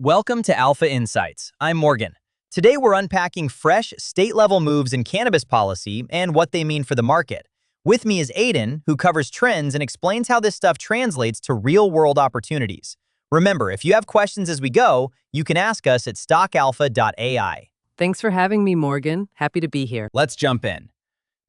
Welcome to Alpha Insights. I'm Morgan. Today we're unpacking fresh state-level moves in cannabis policy and what they mean for the market. With me is Aiden, who covers trends and explains how this stuff translates to real-world opportunities. Remember, if you have questions as we go, you can ask us at stockalpha.ai. Thanks for having me, Morgan. Happy to be here. Let's jump in.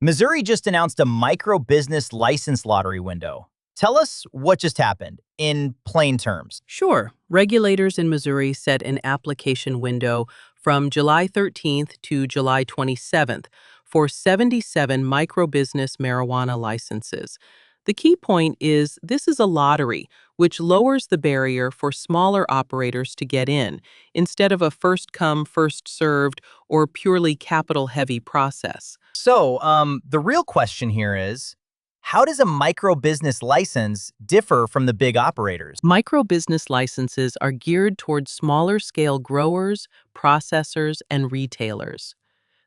Missouri just announced a micro-business license lottery window. Tell us what just happened, in plain terms. Sure. Regulators in Missouri set an application window from July 13th to July 27th for 77 micro-business marijuana licenses. The key point is this is a lottery, which lowers the barrier for smaller operators to get in, instead of a first-come, first-served, or purely capital-heavy process. So, the real question here is, how does a micro-business license differ from the big operators? Micro-business licenses are geared towards smaller-scale growers, processors, and retailers.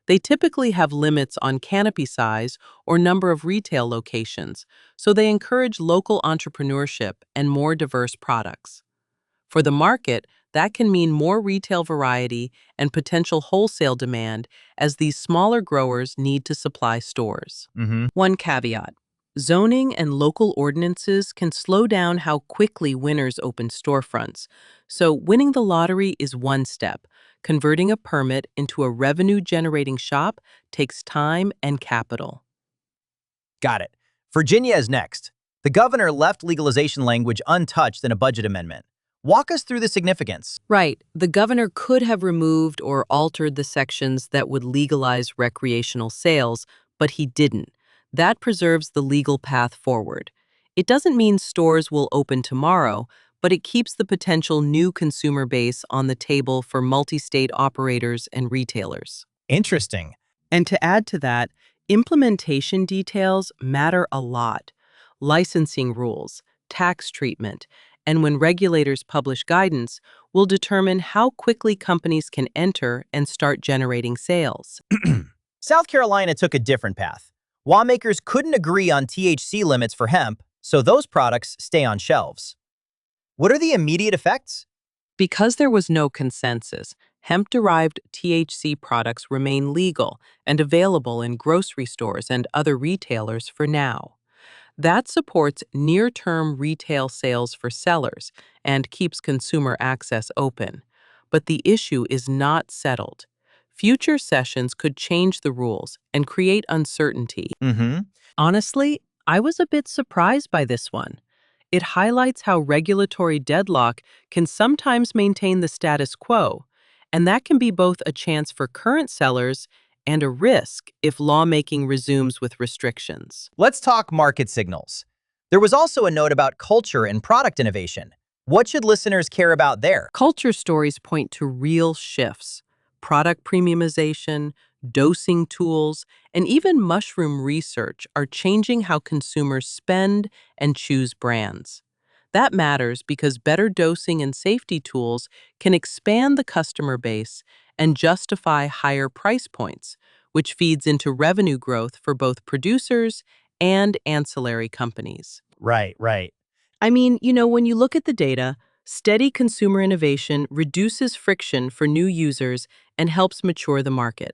They typically have limits on canopy size or number of retail locations, so they encourage local entrepreneurship and more diverse products. For the market, that can mean more retail variety and potential wholesale demand as these smaller growers need to supply stores. One caveat: zoning and local ordinances can slow down how quickly winners open storefronts, so winning the lottery is one step. Converting a permit into a revenue-generating shop takes time and capital. Got it. Virginia is next. The governor left legalization language untouched in a budget amendment. Walk us through the significance. Right. The governor could have removed or altered the sections that would legalize recreational sales, but he didn't. That preserves the legal path forward. It doesn't mean stores will open tomorrow, but it keeps the potential new consumer base on the table for multi-state operators and retailers. Interesting. And to add to that, implementation details matter a lot. Licensing rules, tax treatment, and when regulators publish guidance, will determine how quickly companies can enter and start generating sales. South Carolina took a different path. Lawmakers couldn't agree on THC limits for hemp, so those products stay on shelves. What are the immediate effects? Because there was no consensus, hemp-derived THC products remain legal and available in grocery stores and other retailers for now. That supports near-term retail sales for sellers and keeps consumer access open. But the issue is not settled. Future sessions could change the rules and create uncertainty. Honestly, I was a bit surprised by this one. It highlights how regulatory deadlock can sometimes maintain the status quo, and that can be both a chance for current sellers and a risk if lawmaking resumes with restrictions. Let's talk market signals. There was also a note about culture and product innovation. What should listeners care about there? Culture stories point to real shifts. Product premiumization, dosing tools, and even mushroom research are changing how consumers spend and choose brands. That matters because better dosing and safety tools can expand the customer base and justify higher price points, which feeds into revenue growth for both producers and ancillary companies. Right. When you look at the data, steady consumer innovation reduces friction for new users and helps mature the market.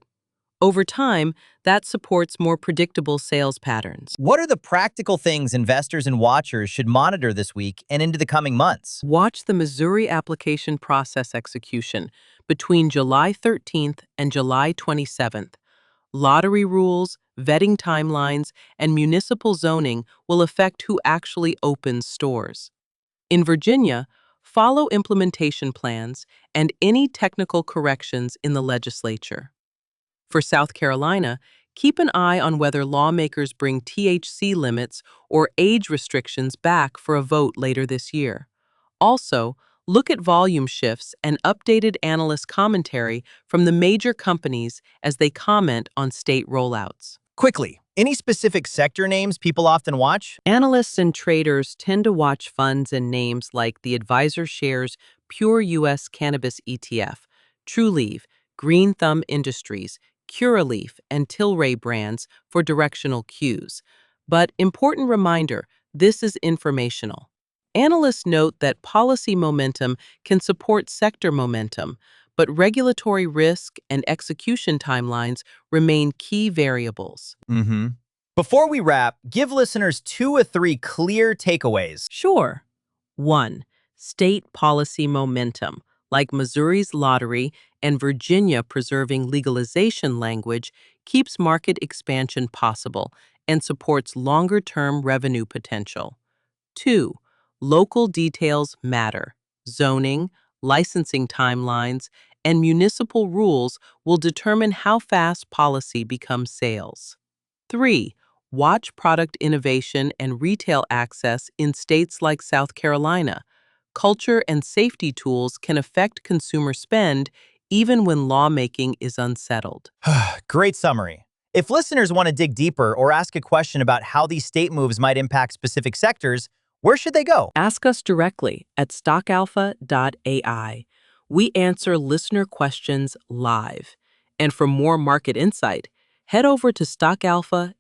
Over time, that supports more predictable sales patterns. What are the practical things investors and watchers should monitor this week and into the coming months? Watch the Missouri application process execution between July 13th and July 27th. Lottery rules, vetting timelines, and municipal zoning will affect who actually opens stores. In Virginia, follow implementation plans and any technical corrections in the legislature. For South Carolina, keep an eye on whether lawmakers bring THC limits or age restrictions back for a vote later this year. Also, look at volume shifts and updated analyst commentary from the major companies as they comment on state rollouts. Quickly, any specific sector names people often watch? Analysts and traders tend to watch funds and names like the Advisor Shares Pure U.S. Cannabis ETF, TrueLeaf, Green Thumb Industries, Curaleaf, and Tilray brands for directional cues. But important reminder, this is informational. Analysts note that policy momentum can support sector momentum, but regulatory risk and execution timelines remain key variables. Mm-hmm. Before we wrap, give listeners 2 or 3 clear takeaways. Sure. 1. State policy momentum, like Missouri's lottery and Virginia preserving legalization language, keeps market expansion possible and supports longer-term revenue potential. 2. Local details matter. Zoning, licensing timelines, and municipal rules will determine how fast policy becomes sales. 3. Watch product innovation and retail access in states like South Carolina. Culture and safety tools can affect consumer spend even when lawmaking is unsettled. Great summary. If listeners want to dig deeper or ask a question about how these state moves might impact specific sectors, where should they go? Ask us directly at stockalpha.ai. We answer listener questions live. And for more market insight, head over to stockalpha.ai.